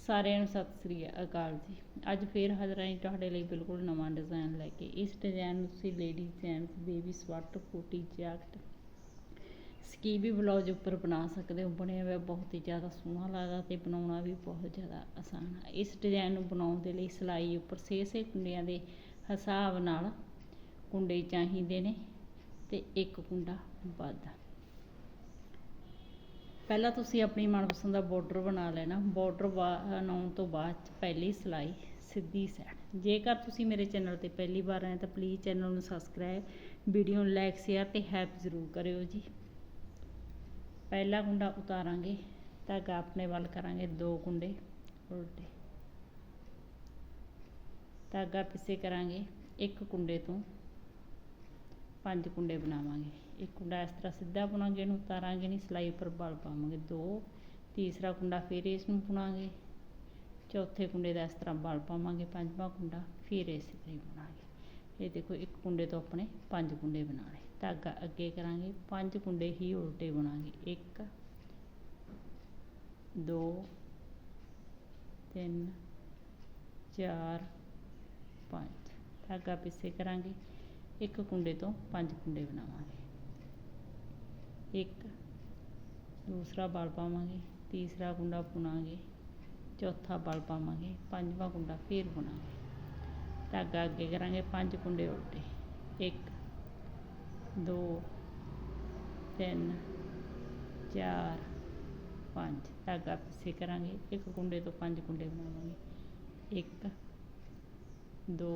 ਸਾਰਿਆਂ ਨੂੰ ਸਤਿ ਸ੍ਰੀ ਅਕਾਲ ਜੀ। ਅੱਜ ਫੇਰ ਹਾਜ਼ਰ ਹਾਂ ਤੁਹਾਡੇ ਲਈ ਬਿਲਕੁਲ ਨਵਾਂ ਡਿਜ਼ਾਈਨ ਲੈ ਕੇ। ਇਸ ਡਿਜ਼ਾਈਨ ਨੂੰ ਤੁਸੀਂ ਲੇਡੀਜ਼ ਜੈਂਟਸ ਬੇਬੀ ਸਵੈਟਰ ਕੋਟੀ ਜੈਕਟ ਸਕੀਵੀ ਬਲਾਉਜ ਉੱਪਰ ਬਣਾ ਸਕਦੇ ਹੋ। ਬਣਿਆ ਹੋਇਆ ਬਹੁਤ ਹੀ ਜ਼ਿਆਦਾ ਸੋਹਣਾ ਲੱਗਦਾ ਤੇ ਬਣਾਉਣਾ ਵੀ ਬਹੁਤ ਜ਼ਿਆਦਾ ਆਸਾਨ ਹੈ। ਇਸ ਡਿਜ਼ਾਈਨ ਨੂੰ ਬਣਾਉਣ ਦੇ ਲਈ ਸਿਲਾਈ ਉੱਪਰ 6 ਕੁੰਡਿਆਂ ਦੇ ਹਿਸਾਬ ਨਾਲ ਕੁੰਡੇ ਚਾਹੀਦੇ ਨੇ ਤੇ ਇੱਕ ਕੁੰਡਾ ਵੱਧ। ਪਹਿਲਾਂ ਤੁਸੀਂ ਆਪਣੀ ਮਨਪਸੰਦ ਦਾ ਬਾਰਡਰ ਬਣਾ ਲੈਣਾ। ਬਾਰਡਰ ਬਣਾਉਣ ਤੋਂ ਬਾਅਦ ਪਹਿਲੀ ਸਿਲਾਈ ਸਿੱਧੀ ਸਾਈਡ। ਜੇਕਰ ਤੁਸੀਂ ਮੇਰੇ ਚੈਨਲ ਤੇ ਪਹਿਲੀ ਵਾਰ ਆਏ ਤਾਂ ਪਲੀਜ਼ ਚੈਨਲ ਨੂੰ ਸਬਸਕ੍ਰਾਈਬ, ਵੀਡੀਓ ਨੂੰ ਲਾਈਕ ਸ਼ੇਅਰ ਤੇ ਹੈਲਪ ਜ਼ਰੂਰ ਕਰਿਓ ਜੀ। ਪਹਿਲਾ ਕੁੰਡਾ ਉਤਾਰਾਂਗੇ, ਧਾਗਾ ਆਪਣੇ ਵੱਲ ਕਰਾਂਗੇ 2 ਕੁੰਡੇ ਉਲਟੇ, ਧਾਗਾ ਪਿੱਛੇ ਕਰਾਂਗੇ, ਇੱਕ ਕੁੰਡੇ ਤੋਂ 5 ਕੁੰਡੇ ਬਣਾਵਾਂਗੇ। ਇੱਕ ਕੁੰਡਾ ਇਸ ਤਰ੍ਹਾਂ ਸਿੱਧਾ ਬੁਣਾਂਗੇ, ਇਹਨੂੰ ਉਤਾਰਾਂਗੇ ਨਹੀਂ, ਸਿਲਾਈ ਉੱਪਰ ਬਲ ਪਾਵਾਂਗੇ 2, ਤੀਸਰਾ ਕੁੰਡਾ ਫਿਰ ਇਸ ਨੂੰ ਬੁਣਾਂਗੇ, ਚੌਥੇ ਕੁੰਡੇ ਦਾ ਇਸ ਤਰ੍ਹਾਂ ਬਲ ਪਾਵਾਂਗੇ, ਪੰਜਵਾਂ ਕੁੰਡਾ ਫਿਰ ਇਸੇ ਤਰ੍ਹਾਂ ਹੀ ਬੁਣਾਂਗੇ। ਇਹ ਦੇਖੋ ਇੱਕ ਕੁੰਡੇ ਤੋਂ ਆਪਣੇ 5 ਕੁੰਡੇ ਬਣਾਣੇ। ਧਾਗਾ ਅੱਗੇ ਕਰਾਂਗੇ, 5 ਕੁੰਡੇ ਹੀ ਉਲਟੇ ਬੁਣਾਂਗੇ, 1 2 3 4 5। ਧਾਗਾ ਪਿੱਛੇ ਕਰਾਂਗੇ, ਇੱਕ ਕੁੰਡੇ ਤੋਂ 5 ਕੁੰਡੇ ਬਣਾਵਾਂਗੇ, ਇੱਕ ਦੂਸਰਾ ਬਲ ਪਾਵਾਂਗੇ, ਤੀਸਰਾ ਕੁੰਡਾ ਬੁਣਾਂਗੇ, ਚੌਥਾ ਬਲ ਪਾਵਾਂਗੇ, ਪੰਜਵਾਂ ਕੁੰਡਾ ਫਿਰ ਬੁਣਾਂਗੇ। ਧਾਗਾ ਅੱਗੇ ਕਰਾਂਗੇ, 5 ਕੁੰਡੇ ਉਲਟੇ, 1 2 3 4 5। ਧਾਗਾ ਪਿੱਛੇ ਕਰਾਂਗੇ, ਇੱਕ ਕੁੰਡੇ ਤੋਂ 5 ਕੁੰਡੇ ਬਣਾਵਾਂਗੇ, 1 2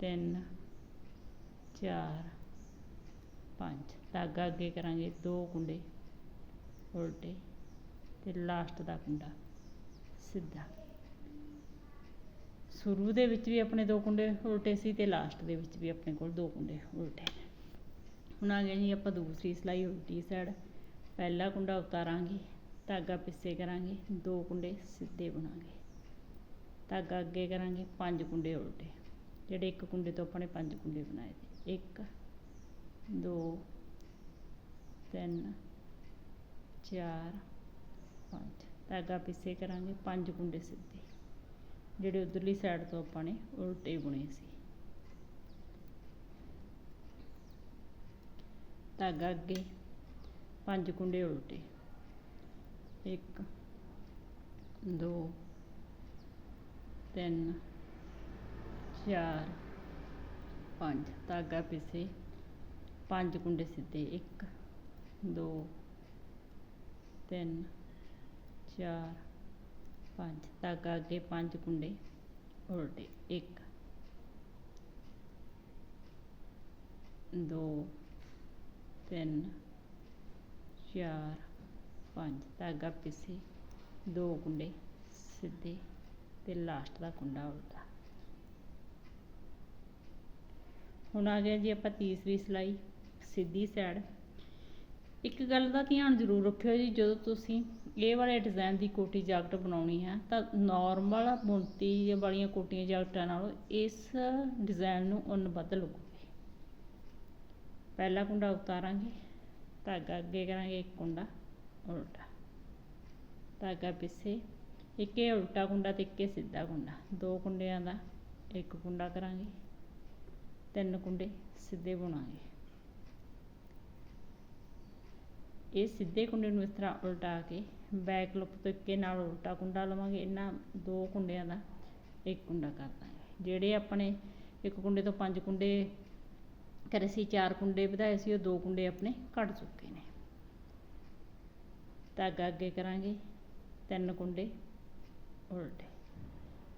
3 4 5। ਧਾਗਾ ਅੱਗੇ ਕਰਾਂਗੇ, 2 ਕੁੰਡੇ ਉਲਟੇ ਤੇ ਲਾਸਟ ਦਾ ਕੁੰਡਾ ਸਿੱਧਾ। ਸ਼ੁਰੂ ਦੇ ਵਿੱਚ ਵੀ ਆਪਣੇ 2 ਕੁੰਡੇ ਉਲਟੇ ਸੀ ਤੇ ਲਾਸਟ ਦੇ ਵਿੱਚ ਵੀ ਆਪਣੇ ਕੋਲ 2 ਕੁੰਡੇ ਉਲਟੇ। ਹੁਣ ਆ ਗਿਆ ਜੀ ਆਪਾਂ ਦੂਸਰੀ ਸਿਲਾਈ ਉਲਟੀ ਸਾਈਡ। ਪਹਿਲਾ ਕੁੰਡਾ ਉਤਾਰਾਂਗੇ, ਧਾਗਾ ਪਿੱਛੇ ਕਰਾਂਗੇ, 2 ਕੁੰਡੇ ਸਿੱਧੇ ਬਣਾਂਗੇ, ਧਾਗਾ ਅੱਗੇ ਕਰਾਂਗੇ, 5 ਕੁੰਡੇ ਉਲਟੇ, ਜਿਹੜੇ ਇੱਕ ਕੁੰਡੇ ਤੋਂ ਆਪਣੇ 5 ਕੁੰਡੇ ਬਣਾਏ ਸੀ, 1 2 3 4 5। ਧਾਗਾ ਪਿੱਛੇ ਕਰਾਂਗੇ, 5 ਕੁੰਡੇ ਸਿੱਧੇ, ਜਿਹੜੇ ਉਧਰਲੀ ਸਾਈਡ ਤੋਂ ਆਪਾਂ ਨੇ ਉਲਟੇ ਬੁਣੇ ਸੀ। ਧਾਗਾ ਅੱਗੇ, 5 ਕੁੰਡੇ ਉਲਟੇ, 1 2 3 4 5। ਧਾਗਾ ਪਿੱਛੇ, 5 ਕੁੰਡੇ ਸਿੱਧੇ, 1 2 3 4 5। ਧਾਗਾ ਅੱਗੇ, 5 ਕੁੰਡੇ ਉਲਟੇ, 1 2 3 4 5। ਧਾਗਾ ਪਿੱਛੇ, 2 ਕੁੰਡੇ ਸਿੱਧੇ ਤੇ ਲਾਸਟ ਦਾ ਕੁੰਡਾ ਉਲਟਾ। ਹੁਣ ਆ ਗਿਆ ਜੀ ਆਪਾਂ ਤੀਸਰੀ ਸਿਲਾਈ ਸਿੱਧੀ ਸਾਈਡ। ਇੱਕ ਗੱਲ ਦਾ ਧਿਆਨ ਜ਼ਰੂਰ ਰੱਖਿਓ ਜੀ, ਜਦੋਂ ਤੁਸੀਂ ਇਹ ਵਾਲੇ ਡਿਜ਼ਾਈਨ ਦੀ ਕੋਟੀ ਜੈਕਟ ਬਣਾਉਣੀ ਹੈ ਤਾਂ ਨੋਰਮਲ ਬੁਣਤੀ ਵਾਲੀਆਂ ਕੋਟੀਆਂ ਜੈਕਟਾਂ ਨਾਲੋਂ ਇਸ ਡਿਜ਼ਾਈਨ ਨੂੰ ਉੱਨ ਵੱਧ ਲੱਗੂਗੀ। ਪਹਿਲਾ ਕੁੰਡਾ ਉਤਾਰਾਂਗੇ, ਧਾਗਾ ਅੱਗੇ ਕਰਾਂਗੇ, ਇੱਕ ਕੁੰਡਾ ਉਲਟਾ, ਧਾਗਾ ਪਿੱਛੇ, ਇੱਕ ਇਹ ਉਲਟਾ ਕੁੰਡਾ ਤੇ ਇੱਕ ਸਿੱਧਾ ਕੁੰਡਾ, 2 ਕੁੰਡਿਆਂ ਦਾ ਇੱਕ ਕੁੰਡਾ ਕਰਾਂਗੇ, 3 ਕੁੰਡੇ ਸਿੱਧੇ ਬੁਣਾਂਗੇ। ਇਹ ਸਿੱਧੇ ਕੁੰਡੇ ਨੂੰ ਇਸ ਤਰ੍ਹਾਂ ਉਲਟਾ ਕੇ ਬੈਕ ਲੁੱਪ ਤੋਂ ਇੱਕੇ ਨਾਲ ਉਲਟਾ ਕੁੰਡਾ ਲਵਾਂਗੇ। ਇਹਨਾਂ 2 ਕੁੰਡਿਆਂ ਦਾ ਇੱਕ ਕੁੰਡਾ ਕਰ ਦਾਂਗੇ। ਜਿਹੜੇ ਆਪਣੇ ਇੱਕ ਕੁੰਡੇ ਤੋਂ 5 ਕੁੰਡੇ ਕਰੇ ਸੀ, 4 ਕੁੰਡੇ ਵਧਾਏ ਸੀ, ਉਹ 2 ਕੁੰਡੇ ਆਪਣੇ ਘੱਟ ਚੁੱਕੇ ਨੇ। ਧਾਗਾ ਅੱਗੇ ਕਰਾਂਗੇ, 3 ਕੁੰਡੇ ਉਲਟੇ।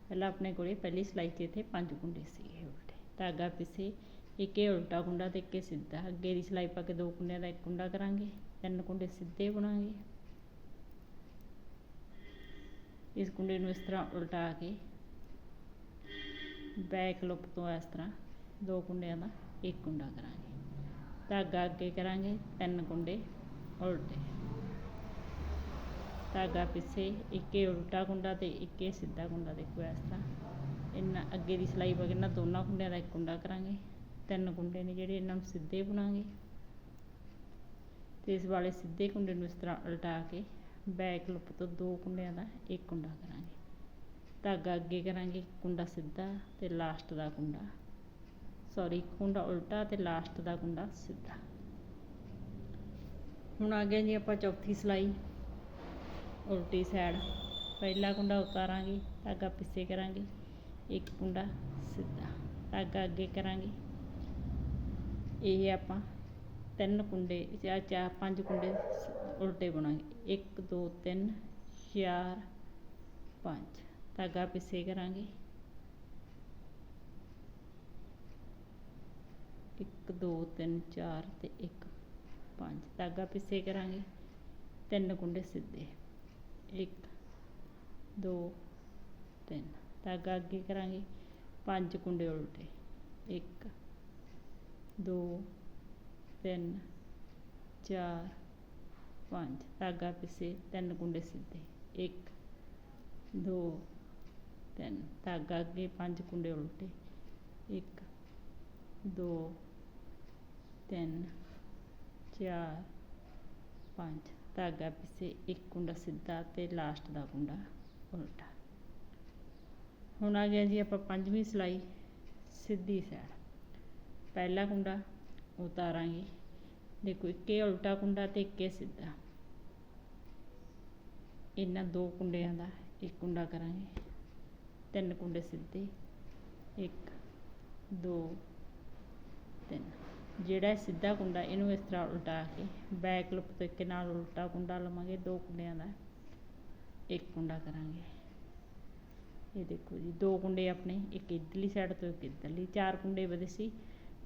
ਪਹਿਲਾਂ ਆਪਣੇ ਕੋਲੇ ਪਹਿਲੀ ਸਿਲਾਈ 'ਚ ਇੱਥੇ 5 ਕੁੰਡੇ ਸੀਗੇ ਉਲਟੇ। ਧਾਗਾ ਪਿੱਛੇ, ਇੱਕ ਇਹ ਉਲਟਾ ਕੁੰਡਾ ਤੇ ਇੱਕ ਸਿੱਧਾ। ਅੱਗੇ ਦੀ ਸਿਲਾਈ ਪਾ ਕੇ 2 ਕੁੰਡਿਆਂ ਦਾ ਇੱਕ ਕੁੰਡਾ ਕਰਾਂਗੇ, 3 ਕੁੰਡੇ ਸਿੱਧੇ ਬੁਣਾਂਗੇ। ਇਸ ਕੁੰਡੇ ਨੂੰ ਇਸ ਤਰ੍ਹਾਂ ਉਲਟਾ ਕੇ ਬੈਕ ਲੁੱਪ ਤੋਂ ਇਸ ਤਰ੍ਹਾਂ 2 ਕੁੰਡਿਆਂ ਦਾ ਇੱਕ ਕੁੰਡਾ ਕਰਾਂਗੇ। ਧਾਗਾ ਅੱਗੇ ਕਰਾਂਗੇ, 3 ਕੁੰਡੇ ਉਲਟੇ, ਧਾਗਾ ਪਿੱਛੇ, ਇੱਕ ਉਲਟਾ ਕੁੰਡਾ ਤੇ ਇੱਕ ਸਿੱਧਾ ਕੁੰਡਾ। ਦੇਖੋ ਇਸ ਤਰ੍ਹਾਂ ਇਹਨਾਂ ਅੱਗੇ ਦੀ ਸਿਲਾਈ ਪਾ ਕੇ ਇਹਨਾਂ ਦੋਨਾਂ ਕੁੰਡਿਆਂ ਦਾ ਇੱਕ ਕੁੰਡਾ ਕਰਾਂਗੇ। 3 ਕੁੰਡੇ ਨੇ ਜਿਹੜੇ ਇਹਨਾਂ ਨੂੰ ਸਿੱਧੇ ਬੁਣਾਂਗੇ ਤੇ ਇਸ ਵਾਲੇ ਸਿੱਧੇ ਕੁੰਡੇ ਨੂੰ ਇਸ ਤਰ੍ਹਾਂ ਉਲਟਾ ਕੇ ਬੈਕ ਲੁੱਪ ਤੋਂ 2 ਕੁੰਡਿਆਂ ਦਾ ਇੱਕ ਕੁੰਡਾ ਕਰਾਂਗੇ, ਧਾਗਾ ਅੱਗੇ ਕਰਾਂਗੇ, ਕੁੰਡਾ ਸਿੱਧਾ ਤੇ ਲਾਸਟ ਦਾ ਕੁੰਡਾ ਕੁੰਡਾ ਉਲਟਾ ਤੇ ਲਾਸਟ ਦਾ ਕੁੰਡਾ ਸਿੱਧਾ। ਹੁਣ ਆ ਗਿਆ ਜੀ ਆਪਾਂ ਚੌਥੀ ਸਿਲਾਈ ਉਲਟੀ ਸਾਈਡ। ਪਹਿਲਾ ਕੁੰਡਾ ਉਤਾਰਾਂਗੇ, ਧਾਗਾ ਪਿੱਛੇ ਕਰਾਂਗੇ, ਇੱਕ ਕੁੰਡਾ ਸਿੱਧਾ, ਧਾਗਾ ਅੱਗੇ ਕਰਾਂਗੇ। ਇਹ ਆਪਾਂ 3 ਕੁੰਡੇ ਚਾਰ 5 ਕੁੰਡੇ ਉਲਟੇ ਬਣਾਂਗੇ, 1 2 3 4 5, ਧਾਗਾ ਪਿੱਛੇ ਕਰਾਂਗੇ, 1 2 3 4 ਤੇ 1 5, ਧਾਗਾ ਪਿੱਛੇ ਕਰਾਂਗੇ, 3 ਕੁੰਡੇ ਸਿੱਧੇ, 1 2 3, ਧਾਗਾ ਅੱਗੇ ਕਰਾਂਗੇ, 5 ਕੁੰਡੇ ਉਲਟੇ, 1 2 3 4 5, ਧਾਗਾ ਪਿੱਛੇ, 3 ਕੁੰਡੇ ਸਿੱਧੇ, 1 2 3, ਧਾਗਾ ਅੱਗੇ, 5 ਕੁੰਡੇ ਉਲਟੇ, 1 2 3 4 5, ਧਾਗਾ ਪਿੱਛੇ, 1 ਕੁੰਡਾ ਸਿੱਧਾ ਤੇ ਲਾਸਟ ਦਾ ਕੁੰਡਾ ਉਲਟਾ। ਹੁਣ ਆ ਗਿਆ ਜੀ ਆਪਾਂ 5ਵੀਂ ਸਿਲਾਈ ਸਿੱਧੀ ਸਾਈਡ। ਪਹਿਲਾ ਕੁੰਡਾ ਉਤਾਰਾਂਗੇ, ਦੇਖੋ ਇੱਕੇ ਉਲਟਾ ਕੁੰਡਾ ਤੇ ਇੱਕੇ ਸਿੱਧਾ, ਇਹਨਾਂ 2 ਕੁੰਡਿਆਂ ਦਾ ਇੱਕ ਕੁੰਡਾ ਕਰਾਂਗੇ, 3 ਕੁੰਡੇ ਸਿੱਧੇ, 1 2 3। ਜਿਹੜਾ ਸਿੱਧਾ ਕੁੰਡਾ ਇਹਨੂੰ ਇਸ ਤਰ੍ਹਾਂ ਉਲਟਾ ਕੇ ਬੈਕ ਲੁੱਪ ਤੋਂ ਇੱਕ ਨਾਲ ਉਲਟਾ ਕੁੰਡਾ ਲਵਾਂਗੇ, 2 ਕੁੰਡਿਆਂ ਦਾ ਇੱਕ ਕੁੰਡਾ ਕਰਾਂਗੇ। ਇਹ ਦੇਖੋ ਜੀ 2 ਕੁੰਡੇ ਆਪਣੇ, ਇੱਕ ਇੱਧਰਲੀ ਸਾਈਡ ਤੋਂ ਇੱਕ ਇੱਧਰਲੀ, 4 ਕੁੰਡੇ ਵਧੇ ਸੀ,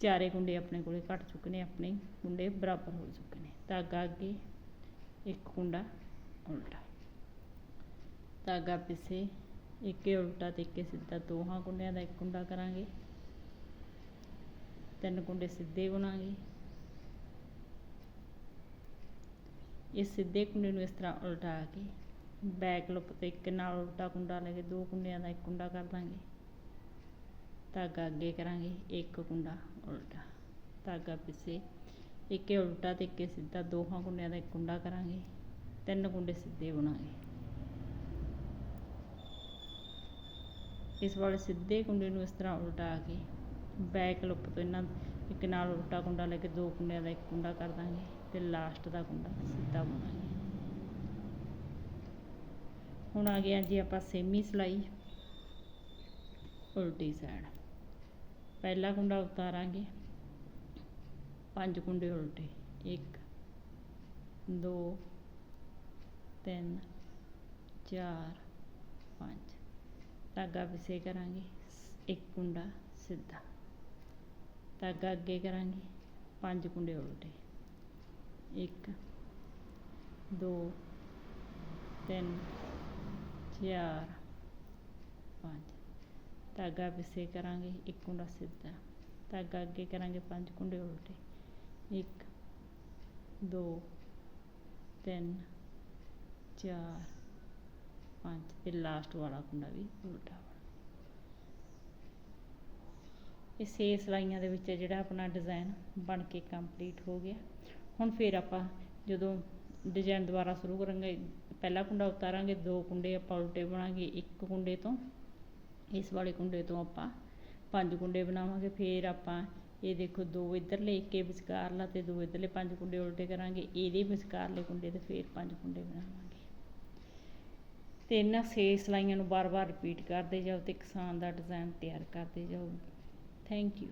ਚਾਰੇ ਕੁੰਡੇ ਆਪਣੇ ਕੋਲੇ ਘੱਟ ਚੁੱਕੇ ਨੇ, ਆਪਣੇ ਕੁੰਡੇ ਬਰਾਬਰ ਹੋ ਚੁੱਕੇ ਨੇ। ਧਾਗਾ ਅੱਗੇ, ਇੱਕ ਕੁੰਡਾ ਉਲਟਾ, ਧਾਗਾ ਪਿੱਛੇ, ਇੱਕੇ ਉਲਟਾ ਤੇ ਇੱਕੇ ਸਿੱਧਾ, ਦੋਹਾਂ ਕੁੰਡਿਆਂ ਦਾ ਇੱਕ ਕੁੰਡਾ ਕਰਾਂਗੇ, 3 ਕੁੰਡੇ ਸਿੱਧੇ ਬਣਾਂਗੇ। ਇਸ ਸਿੱਧੇ ਕੁੰਡੇ ਨੂੰ ਇਸ ਤਰ੍ਹਾਂ ਉਲਟਾ ਕੇ ਬੈਕ ਲੁੱਪ ਤੇ ਇੱਕ ਨਾਲ ਉਲਟਾ ਕੁੰਡਾ ਲੈ ਕੇ 2 ਕੁੰਡਿਆਂ ਦਾ ਇੱਕ ਕੁੰਡਾ ਕਰ ਦਾਂਗੇ, ਧਾਗਾ ਅੱਗੇ ਕਰਾਂਗੇ, 1 ਕੁੰਡਾ ਉਲਟਾ, ਧਾਗਾ ਪਿੱਛੇ, ਇੱਕੇ ਉਲਟਾ ਤੇ ਇੱਕੇ ਸਿੱਧਾ, ਦੋਹਾਂ ਕੁੰਡਿਆਂ ਦਾ ਇੱਕ ਕੁੰਡਾ ਕਰਾਂਗੇ, 3 ਕੁੰਡੇ ਸਿੱਧੇ ਬਣਾਂਗੇ। ਇਸ ਵਾਲੇ ਸਿੱਧੇ ਕੁੰਡੇ ਨੂੰ ਇਸ ਤਰ੍ਹਾਂ ਉਲਟਾ ਕੇ ਬੈਕ ਲੁੱਪ ਤੋਂ ਇਹਨਾਂ ਇੱਕ ਨਾਲ ਉਲਟਾ ਕੁੰਡਾ ਲੈ ਕੇ 2 ਕੁੰਡਿਆਂ ਦਾ ਇੱਕ ਕੁੰਡਾ ਕਰ ਦਾਂਗੇ ਤੇ ਲਾਸਟ ਦਾ ਕੁੰਡਾ ਸਿੱਧਾ ਬਣਾਂਗੇ। ਹੁਣ ਆ ਗਿਆ ਜੀ ਆਪਾਂ 6ਵੀਂ ਸਿਲਾਈ ਉਲਟੀ ਸਾਈਡ। ਪਹਿਲਾ ਕੁੰਡਾ ਉਤਾਰਾਂਗੇ, 5 ਕੁੰਡੇ ਉਲਟੇ, 1 2 3 4 5, ਧਾਗਾ ਪਿੱਛੇ ਕਰਾਂਗੇ, 1 ਕੁੰਡਾ ਸਿੱਧਾ, ਧਾਗਾ ਅੱਗੇ ਕਰਾਂਗੇ, 5 ਕੁੰਡੇ ਉਲਟੇ, 1 2 3 4 5, ਧਾਗਾ ਪਿੱਛੇ ਕਰਾਂਗੇ, 1 ਕੁੰਡਾ ਸਿੱਧਾ, ਧਾਗਾ ਅੱਗੇ ਕਰਾਂਗੇ, 5 ਕੁੰਡੇ ਉਲਟੇ, 1 2 3 4 5 ਤੇ ਲਾਸਟ ਵਾਲਾ ਕੁੰਡਾ ਵੀ ਉਲਟਾ। ਇਹ 6 ਸਿਲਾਈਆਂ ਦੇ ਵਿੱਚ ਜਿਹੜਾ ਆਪਣਾ ਡਿਜ਼ਾਈਨ ਬਣ ਕੇ ਕੰਪਲੀਟ ਹੋ ਗਿਆ। ਹੁਣ ਫਿਰ ਆਪਾਂ ਜਦੋਂ ਡਿਜ਼ਾਈਨ ਦੁਬਾਰਾ ਸ਼ੁਰੂ ਕਰਾਂਗੇ, ਪਹਿਲਾ ਕੁੰਡਾ ਉਤਾਰਾਂਗੇ, 2 ਕੁੰਡੇ ਆਪਾਂ ਉਲਟੇ ਬਣਾਂਗੇ, 1 ਕੁੰਡੇ ਤੋਂ ਇਸ ਵਾਲੇ ਕੁੰਡੇ ਤੋਂ ਆਪਾਂ 5 ਕੁੰਡੇ ਬਣਾਵਾਂਗੇ। ਫਿਰ ਆਪਾਂ ਇਹ ਦੇਖੋ 2 ਇੱਧਰਲੇ, 1 ਵਿਚਕਾਰਲਾ ਤੇ 2 ਇੱਧਰਲੇ, 5 ਕੁੰਡੇ ਉਲਟੇ ਕਰਾਂਗੇ, ਇਹਦੇ ਵਿਚਕਾਰਲੇ ਕੁੰਡੇ ਤੇ ਫਿਰ 5 ਕੁੰਡੇ ਬਣਾਵਾਂਗੇ। ਤੇ ਇਹਨਾਂ 6 ਸਿਲਾਈਆਂ ਨੂੰ ਬਾਰ-ਬਾਰ ਰਿਪੀਟ ਕਰਦੇ ਜਾਓ ਤੇ ਕਿਸਾਨ ਦਾ ਡਿਜ਼ਾਈਨ ਤਿਆਰ ਕਰਦੇ ਜਾਓ। Thank you.